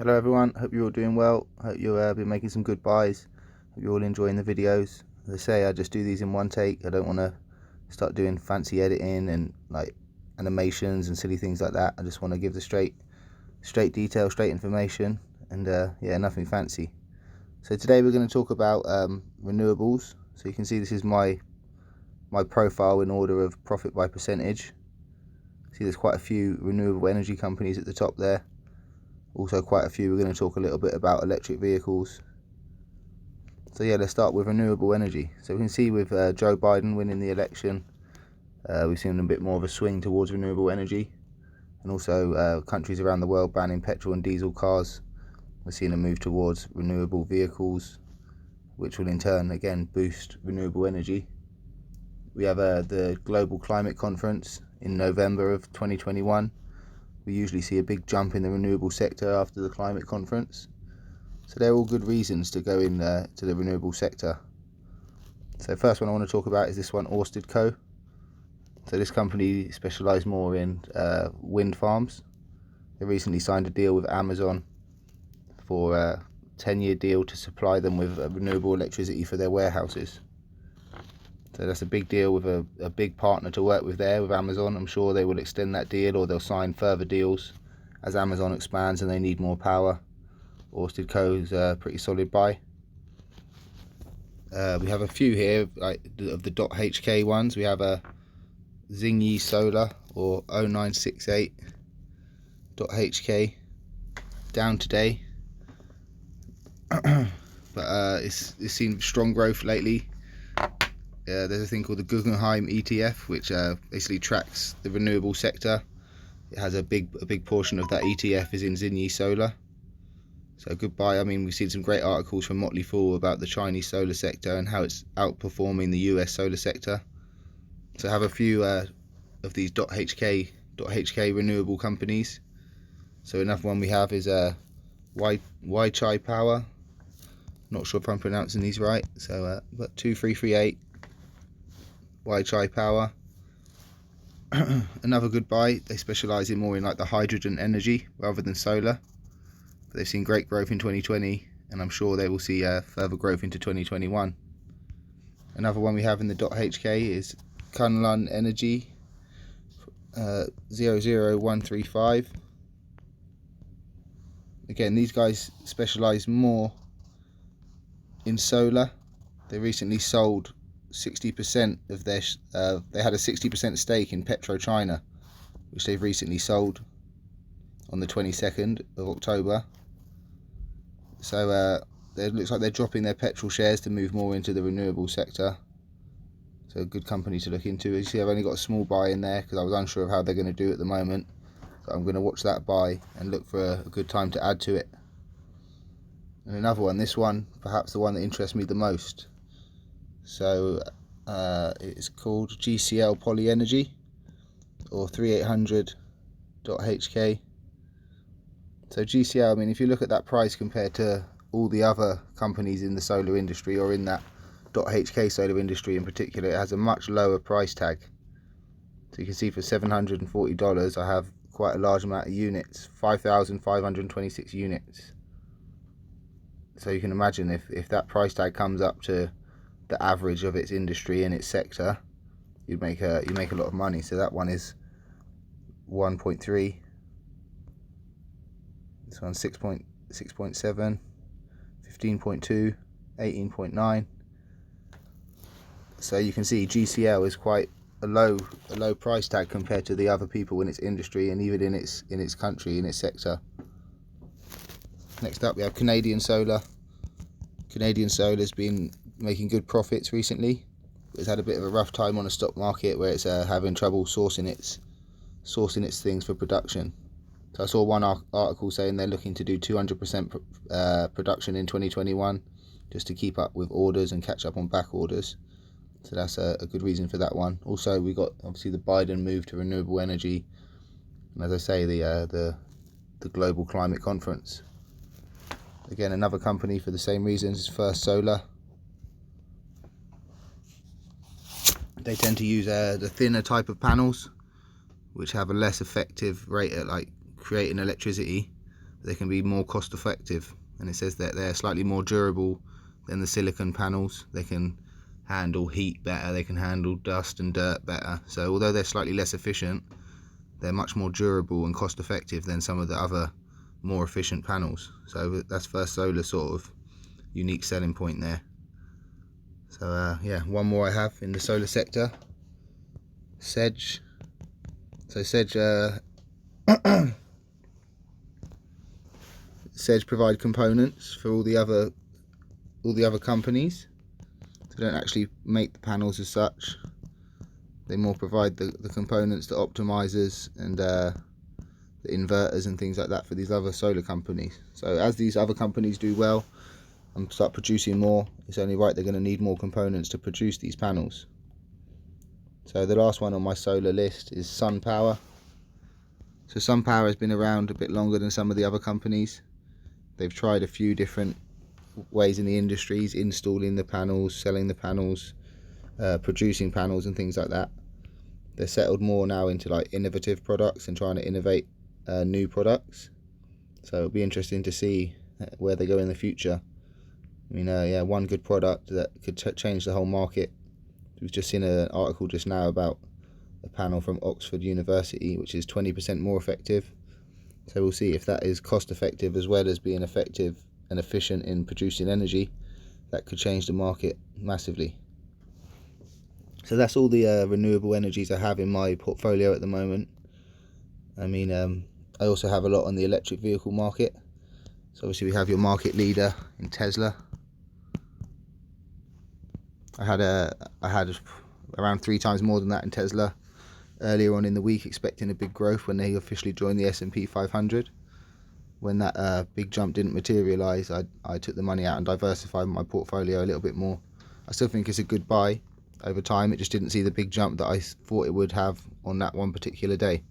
Hello everyone, hope you're all doing well. Hope you've been making some good buys. Hope you're all enjoying the videos. As I say, I just do these in one take. I don't want to start doing fancy editing and like animations and silly things like that. I just want to give the straight detail, straight information, and yeah, nothing fancy. So today we're going to talk about renewables. So you can see this is my profile in order of profit by percentage. See there's quite a few renewable energy companies at the top there. Also quite a few. We're going to talk a little bit about electric vehicles. So yeah, let's start with renewable energy. So we can see with Joe Biden winning the election, we've seen a bit more of a swing towards renewable energy, and also countries around the world banning petrol and diesel cars. We're seeing a move towards renewable vehicles, which will in turn again boost renewable energy. We have the Global Climate Conference in November of 2021. We usually see a big jump in the renewable sector after the climate conference. So they're all good reasons to go in to the renewable sector. So first one I want to talk about is this one, Ørsted Co. So this company specialises more in wind farms. They recently signed a deal with Amazon for a 10-year deal to supply them with renewable electricity for their warehouses. So that's a big deal with a big partner to work with there, with Amazon. I'm sure they will extend that deal, or they'll sign further deals as Amazon expands and they need more power. Ørsted Co is a pretty solid buy. We have a few here like of the .hk ones. We have a Xingyi Solar or 0968 .hk down today, but it's seen strong growth lately. There's a thing called the Guggenheim Etf, which basically tracks the renewable sector. It has a big portion of that ETF is in Xingyi Solar. So good buy. I mean, we've seen some great articles from Motley Fool about the Chinese solar sector and how it's outperforming the US solar sector. So I have a few of these .hk renewable companies. So another one we have is Weichai Power. Not sure if I'm pronouncing these right. So but 2338 Weichai Power. Another good buy. They specialise in more in like the hydrogen energy rather than solar. But they've seen great growth in 2020, and I'm sure they will see further growth into 2021. Another one we have in the .hk is Kunlun Energy 00135. Again, these guys specialise more in solar. They recently sold 60% of their they had a 60% stake in PetroChina, which they've recently sold on the 22nd of October. So it looks like they're dropping their petrol shares to move more into the renewable sector. So a good company to look into. As you see, I've only got a small buy in there because I was unsure of how they're going to do at the moment. So I'm going to watch that buy and look for a good time to add to it. And another one, this one, perhaps the one that interests me the most. So it's called GCL Poly Energy or 3800 .hk. So GCL, I mean, if you look at that price compared to all the other companies in the solar industry, or in that .hk solar industry in particular, it has a much lower price tag. So you can see for $740 I have quite a large amount of units, 5,526 units. So you can imagine if that price tag comes up to the average of its industry in its sector, you make a lot of money. So that one is 1.3. This one's 6.7, 15.2, 18.9. So you can see GCL is quite a low price tag compared to the other people in its industry and even in its country, in its sector. Next up we have Canadian Solar. Canadian Solar's been making good profits recently. It's had a bit of a rough time on the stock market where it's having trouble sourcing its things for production. So I saw one article saying they're looking to do 200% production in 2021 just to keep up with orders and catch up on back orders. So that's a good reason for that one. Also, we got obviously the Biden move to renewable energy, and as I say, the Global Climate Conference. Again, another company for the same reasons is First Solar. They tend to use the thinner type of panels, which have a less effective rate at like creating electricity, they can be more cost effective, and it says that they're slightly more durable than the silicon panels. They can handle heat better, they can handle dust and dirt better. So although they're slightly less efficient, they're much more durable and cost effective than some of the other more efficient panels. So that's First Solar's sort of unique selling point there. So yeah, one more I have in the solar sector, Sedge. So Sedge Sedge provide components for all the other companies. They don't actually make the panels as such. They more provide the components, the optimizers and the inverters and things like that for these other solar companies. So as these other companies do well and start producing more, it's only right they're going to need more components to produce these panels. So the last one on my solar list is SunPower. So SunPower has been around a bit longer than some of the other companies. They've tried a few different ways in the industries, installing the panels, selling the panels, producing panels and things like that. They're settled more now into like innovative products and trying to innovate new products. So it'll be interesting to see where they go in the future. I mean, yeah, one good product that could change the whole market. We've just seen an article just now about a panel from Oxford University, which is 20% more effective. So we'll see if that is cost effective as well as being effective and efficient in producing energy. That could change the market massively. So that's all the renewable energies I have in my portfolio at the moment. I mean, I also have a lot on the electric vehicle market. So obviously we have your market leader in Tesla. I had around 3 times more than that in Tesla earlier on in the week, expecting a big growth when they officially joined the S&P 500. When that big jump didn't materialise, I took the money out and diversified my portfolio a little bit more. I still think it's a good buy over time. It just didn't see the big jump that I thought it would have on that one particular day.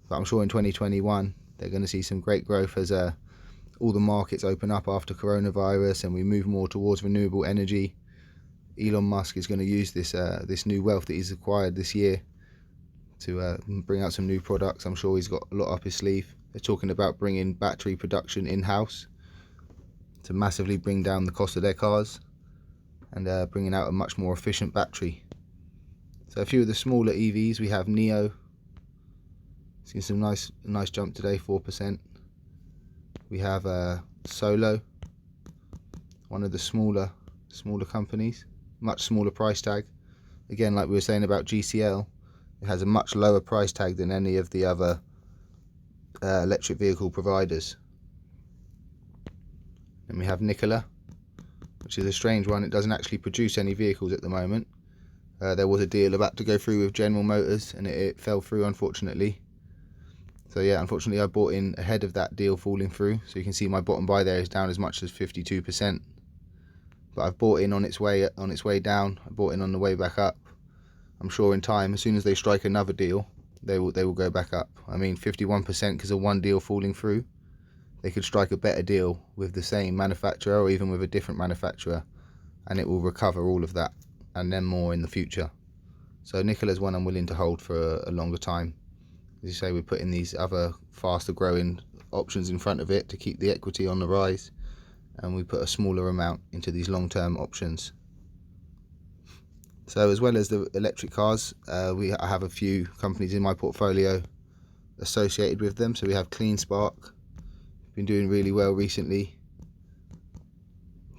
But I'm sure in 2021 they're going to see some great growth as all the markets open up after coronavirus and we move more towards renewable energy. Elon Musk is going to use this new wealth that he's acquired this year to bring out some new products. I'm sure he's got a lot up his sleeve. They're talking about bringing battery production in-house to massively bring down the cost of their cars and bringing out a much more efficient battery. So a few of the smaller EVs, we have Neo. Seen some nice jump today, 4%. We have Solo, one of the smaller companies, much smaller price tag. Again, like we were saying about GCL, it has a much lower price tag than any of the other electric vehicle providers. And we have Nikola, which is a strange one. It doesn't actually produce any vehicles at the moment. There was a deal about to go through with General Motors and it fell through, unfortunately. So yeah, unfortunately I bought in ahead of that deal falling through. So you can see my bottom buy there is down as much as 52%. But I've bought in on its way down. I bought in on the way back up. I'm sure in time, as soon as they strike another deal, they will go back up. I mean, 51% because of one deal falling through. They could strike a better deal with the same manufacturer or even with a different manufacturer, and it will recover all of that and then more in the future. So Nikola's one I'm willing to hold for a longer time. As you say, we're putting these other faster growing options in front of it to keep the equity on the rise, and we put a smaller amount into these long-term options. So as well as the electric cars, I have a few companies in my portfolio associated with them. So we have Clean Spark, been doing really well recently.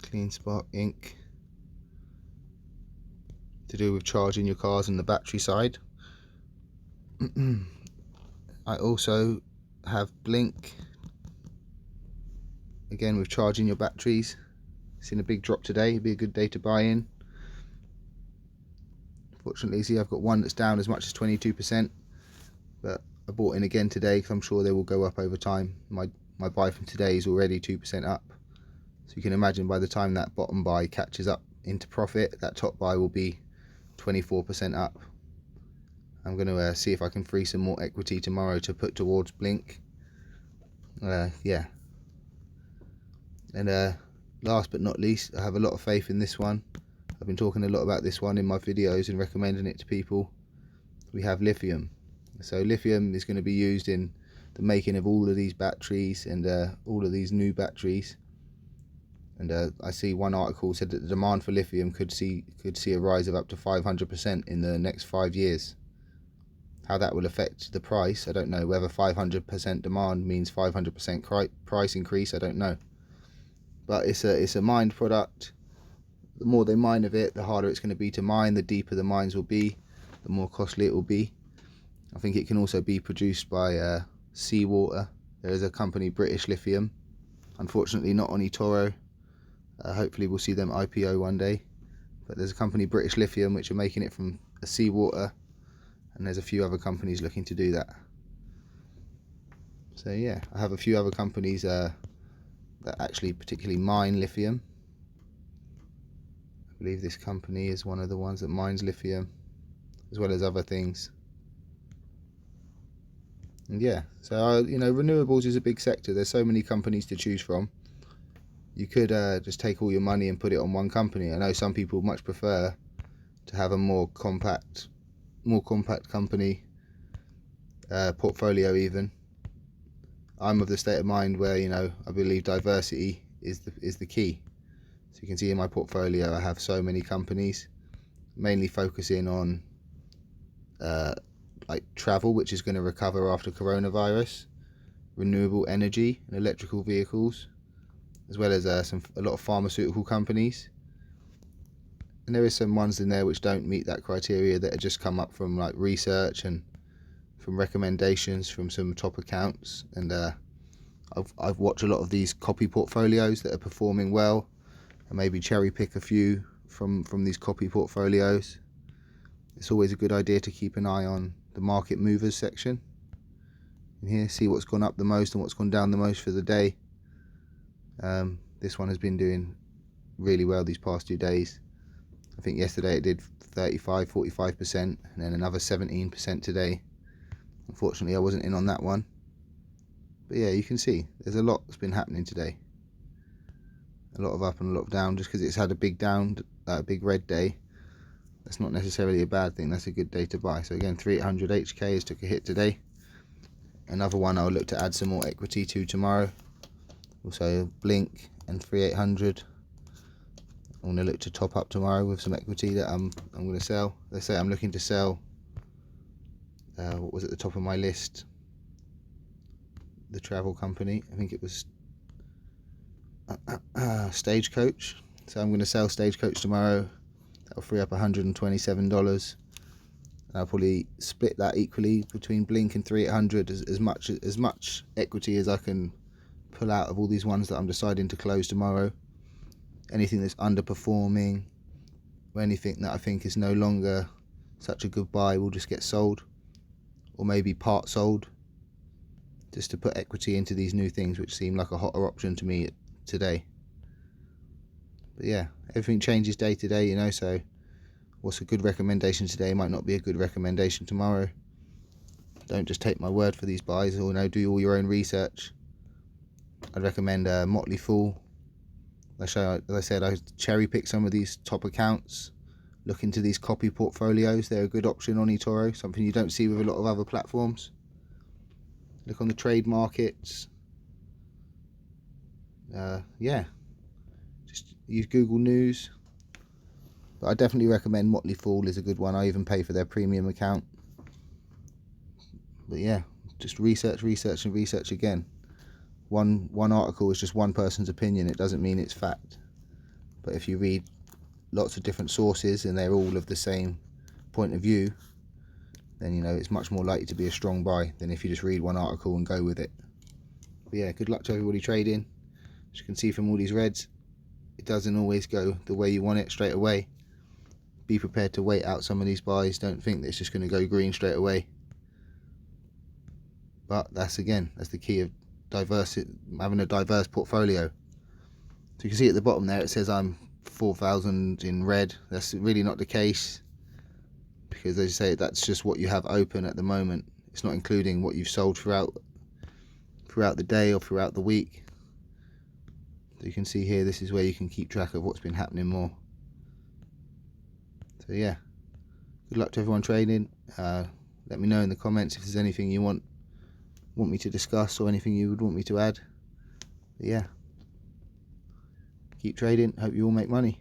Clean Spark Inc. to do with charging your cars and the battery side. I also have Blink, again with charging your batteries. Seen a big drop today, it'd be a good day to buy in. Fortunately, see, I've got one that's down as much as 22%, but I bought in again today because I'm sure they will go up over time. My buy from today is already 2% up, so you can imagine by the time that bottom buy catches up into profit, that top buy will be 24% up. I'm going to see if I can free some more equity tomorrow to put towards Blink. Yeah. And last but not least, I have a lot of faith in this one. I've been talking a lot about this one in my videos and recommending it to people. We have Lithium. So Lithium is going to be used in the making of all of these batteries and all of these new batteries. And I see one article said that the demand for lithium could see a rise of up to 500% in the next 5 years. How that will affect the price, I don't know. Whether 500% demand means 500% price increase, I don't know. But it's a mined product. The more they mine of it, the harder it's going to be to mine. The deeper the mines will be, the more costly it will be. I think it can also be produced by seawater. There is a company, British Lithium, unfortunately not on eToro. Hopefully we'll see them IPO one day. But there's a company, British Lithium, which are making it from seawater, and there's a few other companies looking to do that. So yeah, I have a few other companies that actually particularly mine lithium. I believe this company is one of the ones that mines lithium, as well as other things. And yeah, so you know, renewables is a big sector. There's so many companies to choose from. You could just take all your money and put it on one company. I know some people much prefer to have a more compact company portfolio even. I'm of the state of mind where, you know, I believe diversity is the key. So you can see in my portfolio I have so many companies, mainly focusing on like travel, which is going to recover after coronavirus, renewable energy and electrical vehicles, as well as a lot of pharmaceutical companies. And there is some ones in there which don't meet that criteria, that have just come up from like research and from recommendations from some top accounts. And I've watched a lot of these copy portfolios that are performing well, and maybe cherry pick a few from these copy portfolios. It's always a good idea to keep an eye on the market movers section. And here, see what's gone up the most and what's gone down the most for the day. This one has been doing really well these past 2 days. I think yesterday it did 45%, and then another 17% today. Unfortunately I wasn't in on that one. But yeah, you can see there's a lot that's been happening today. A lot of up and a lot of down. Just because it's had a big big red day, that's not necessarily a bad thing. That's a good day to buy. So again, 3800 HK has took a hit today. Another one I'll look to add some more equity to tomorrow. Also Blink and 3800. I'm going to look to top up tomorrow with some equity that I'm going to sell. Let's say I'm looking to sell, what was at the top of my list? The travel company. I think it was Stagecoach. So I'm going to sell Stagecoach tomorrow. That'll free up $127. I'll probably split that equally between Blink and 3800, as much equity as I can pull out of all these ones that I'm deciding to close tomorrow. Anything that's underperforming, or anything that I think is no longer such a good buy, will just get sold, or maybe part sold, just to put equity into these new things which seem like a hotter option to me today. But yeah, everything changes day to day, you know, so what's a good recommendation today might not be a good recommendation tomorrow. Don't just take my word for these buys, or, you know, do all your own research. I'd recommend Motley Fool. As I said, I cherry pick some of these top accounts. Look into these copy portfolios. They're a good option on eToro, something you don't see with a lot of other platforms. Look on the trade markets. Yeah, just use Google News. But I definitely recommend Motley Fool is a good one. I even pay for their premium account. But yeah, just research and research again. One article is just one person's opinion. It doesn't mean it's fact. But if you read lots of different sources and they're all of the same point of view, then, you know, it's much more likely to be a strong buy than if you just read one article and go with it. But yeah, good luck to everybody trading. As you can see from all these reds, it doesn't always go the way you want it straight away. Be prepared to wait out some of these buys. Don't think that it's just going to go green straight away. But that's the key of having a diverse portfolio. So you can see at the bottom there it says I'm 4,000 in red. That's really not the case, because as you say, that's just what you have open at the moment. It's not including what you've sold throughout the day or throughout the week. So you can see here, this is where you can keep track of what's been happening more. So yeah, good luck to everyone trading. Let me know in the comments if there's anything you want want me to discuss or anything you would want me to add. But yeah, keep trading. Hope you all make money.